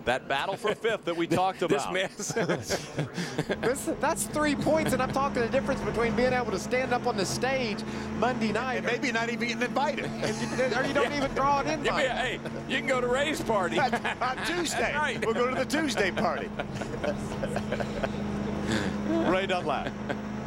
That battle for fifth that we talked about. This mess. That's 3 points, and I'm talking the difference between being able to stand up on the stage Monday night and maybe not even getting invited. Or you don't even draw an invite. Hey, you can go to Ray's party. On Tuesday. Right. We'll go to the Tuesday party. Ray Dunlap.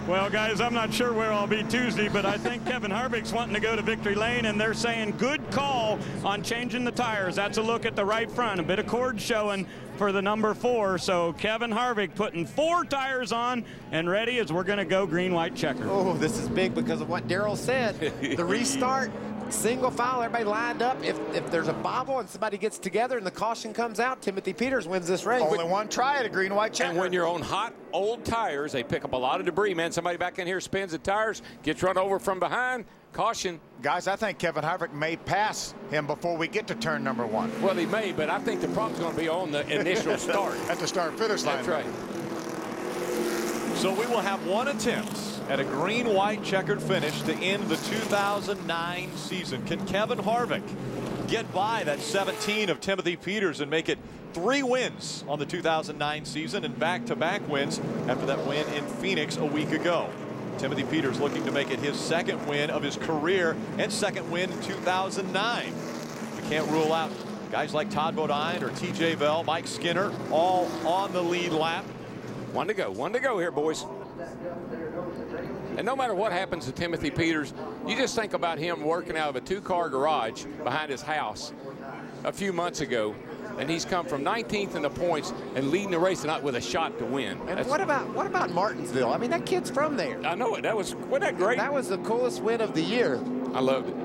Well, guys, I'm not sure where I'll be Tuesday, but I think Kevin Harvick's wanting to go to victory lane, and they're saying good call on changing the tires. That's a look at the right front. A bit of cord showing for the number 4. So Kevin Harvick putting 4 tires on and ready as we're going to go green, white, checker. Oh, this is big because of what Darrell said. The restart, single file, everybody lined up. If there's a bobble and somebody gets together and the caution comes out, Timothy Peters wins this race. Only one try at a green, white checker. And when you're on hot, old tires, they pick up a lot of debris, man. Somebody back in here spins the tires, gets run over from behind. Caution. Guys, I think Kevin Harvick may pass him before we get to turn number 1. Well, he may, but I think the problem's going to be on the initial start. At the start-finish line. That's right. So we will have 1 attempt at a green, white, checkered finish to end the 2009 season. Can Kevin Harvick get by that 17 of Timothy Peters and make it 3 wins on the 2009 season and back-to-back wins after that win in Phoenix a week ago? Timothy Peters looking to make it his 2nd win of his career and 2nd win in 2009. We can't rule out guys like Todd Bodine or TJ Bell, Mike Skinner, all on the lead lap. 1 to go here, boys. And no matter what happens to Timothy Peters, you just think about him working out of a 2-car garage behind his house a few months ago, and he's come from 19th in the points and leading the race tonight with a shot to win. And what about Martinsville? I mean, that kid's from there. I know it. Wasn't that great? That was the coolest win of the year. I loved it.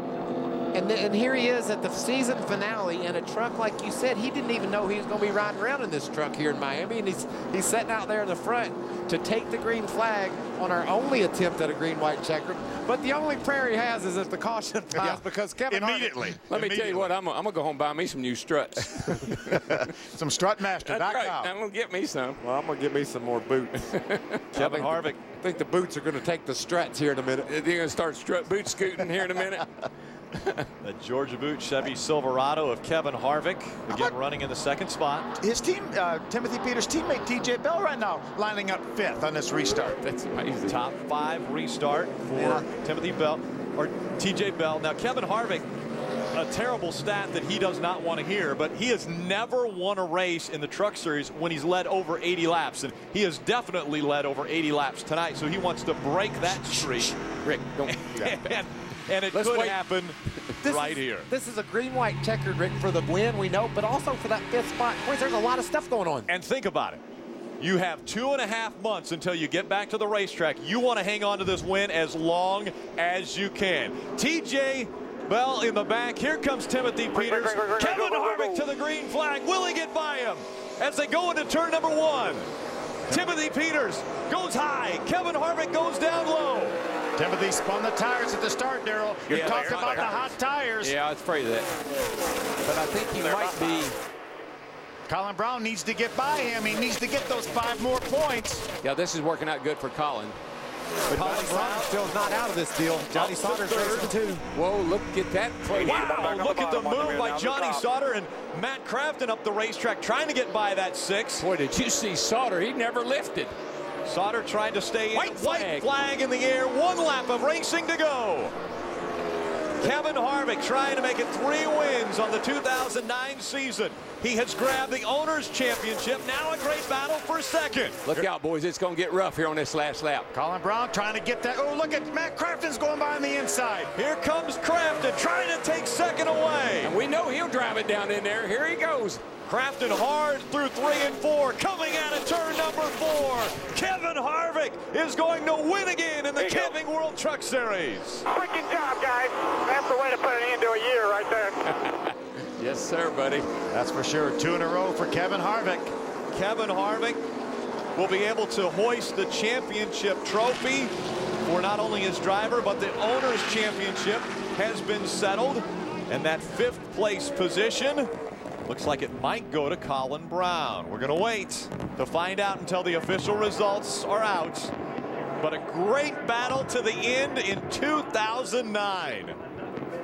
And here he is at the season finale in a truck, like you said. He didn't even know he was going to be riding around in this truck here in Miami, and he's sitting out there in the front to take the green flag on our only attempt at a green, white checker. But the only prayer he has is if the caution flies, because Kevin immediately. Let me tell you what, I'm going to go home and buy me some new struts. Some strutmaster.com. That's right. I'm going to get me some. Well, I'm going to get me some more boots. Kevin Harvick. I think the boots are going to take the struts here in a minute. You're going to start strut boot scooting here in a minute. The Georgia Boot Chevy Silverado of Kevin Harvick, again running in the 2nd spot. His team, Timothy Peters' teammate TJ Bell right now lining up 5th on this restart. That's amazing. Top 5 restart for Timothy Bell, or TJ Bell. Now Kevin Harvick, a terrible stat that he does not want to hear, but he has never won a race in the Truck Series when he's led over 80 laps, and he has definitely led over 80 laps tonight, so he wants to break that streak. Rick, don't. And it could happen right here. This is a green, white checkered, Rick, for the win, we know, but also for that 5th spot. Boys, there's a lot of stuff going on. And think about it. You have 2.5 months until you get back to the racetrack. You want to hang on to this win as long as you can. TJ Bell in the back. Here comes Timothy Peters. Kevin Harvick to the green flag. Will he get by him as they go into turn number 1? Timothy Peters goes high. Kevin Harvick goes down low. Timothy spun the tires at the start, Darrell. You talked about the hot tires. Yeah, I was afraid of that. But I think he might be. Colin Brown needs to get by him. He needs to get those 5 more points. Yeah, this is working out good for Colin. But Colin Brown still not out of this deal. Johnny Sauter's racing too. Whoa, look at that play. Wow, look at the move by Johnny Sauter and Matt Crafton up the racetrack trying to get by that 6. Boy, did you see Sauter? He never lifted. Sauter trying to stay in. White flag in the air. 1 lap of racing to go. Kevin Harvick trying to make it 3 wins on the 2009 season. He has grabbed the Owners' Championship. Now a great battle for 2nd. Look out, boys. It's going to get rough here on this last lap. Colin Brown trying to get that. Oh, look at Matt Crafton's going by on the inside. Here comes Crafton trying to take 2nd away. And we know he'll drive it down in there. Here he goes. Crafton hard through 3 and 4. Coming out of turn number 4. Kevin Harvick is going to win again in the Camping World Truck Series. Freaking job, guys. That's the way to put it into a year right there. Yes, sir, buddy. That's for sure. 2 in a row for Kevin Harvick. Kevin Harvick will be able to hoist the championship trophy for not only his driver, but the Owners' Championship has been settled. And that 5th place position looks like it might go to Colin Brown. We're going to wait to find out until the official results are out. But a great battle to the end in 2009.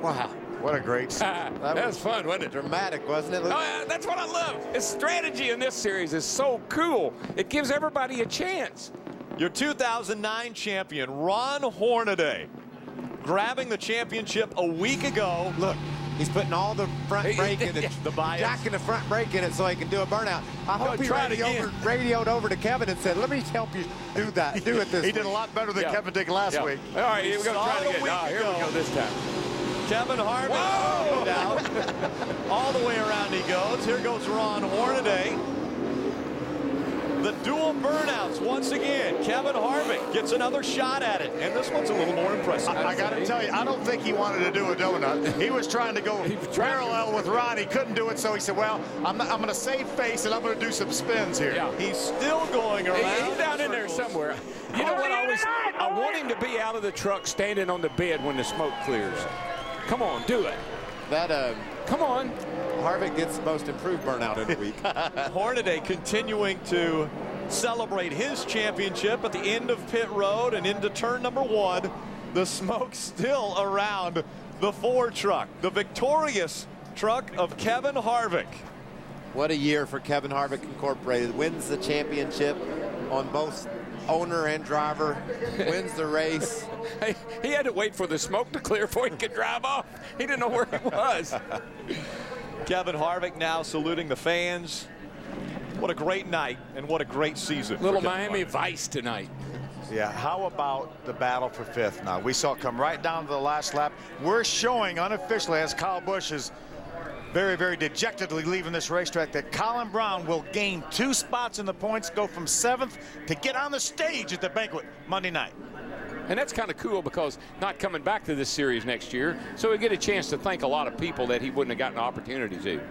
Wow. What a great that was fun, wasn't it? Dramatic, wasn't it? Oh, yeah, that's what I love. His strategy in this series is so cool. It gives everybody a chance. Your 2009 champion, Ron Hornaday, grabbing the championship a week ago. Look, he's putting all the front brake in it, the bias. jacking the front brake in it so he can do a burnout. I hope he radioed over to Kevin and said, let me help you do that. Do it this He week. did a lot better than Kevin did last week. All right, here we go. Try it again. Here we go this time. Kevin Harvick down. All the way around he goes. Here goes Ron Hornaday. The dual burnouts once again. Kevin Harvick gets another shot at it, and this one's a little more impressive. I got to tell you, I don't think he wanted to do a donut. He was trying to go parallel with Ron. He couldn't do it, so he said, well, I'm going to save face, and I'm going to do some spins here. Yeah. He's still going around. He's down in there somewhere. You know what? I want him to be out of the truck standing on the bed when the smoke clears. Come on, do it. Come on. Harvick gets the most improved burnout in the week. Hornaday continuing to celebrate his championship at the end of pit road and into turn number 1. The smoke still around the Ford truck, the victorious truck of Kevin Harvick. What a year for Kevin Harvick Incorporated. Wins the championship on both owner and driver, wins the race. Hey, he had to wait for the smoke to clear before he could drive off. He didn't know where he was. Kevin Harvick now saluting the fans. What a great night and what a great season. Little Miami Vice tonight. Yeah, how about the battle for 5th now? We saw it come right down to the last lap. We're showing unofficially, as Kyle Busch is very, very dejectedly leaving this racetrack, that Colin Brown will gain 2 spots in the points, go from 7th to get on the stage at the banquet Monday night. And that's kind of cool because not coming back to this series next year, so we get a chance to thank a lot of people that he wouldn't have gotten an opportunity to.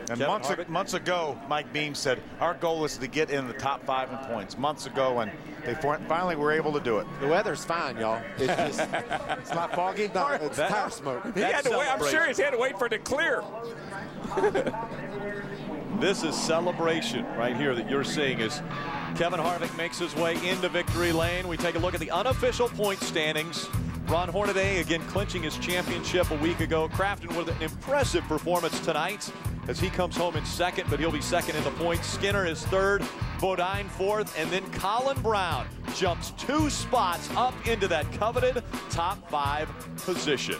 And months ago, Mike Beam said, our goal is to get in the top 5 in points. Months ago, and they finally were able to do it. The weather's fine, y'all. It's just, it's not foggy? No, it's tire smoke. He had to wait. I'm sure he had to wait for it to clear. This is celebration right here that you're seeing as Kevin Harvick makes his way into victory lane. We take a look at the unofficial point standings. Ron Hornaday again clinching his championship a week ago. Crafton with an impressive performance tonight as he comes home in 2nd, but he'll be 2nd in the points. Skinner is 3rd, Bodine 4th, and then Colin Brown jumps 2 spots up into that coveted top 5 position.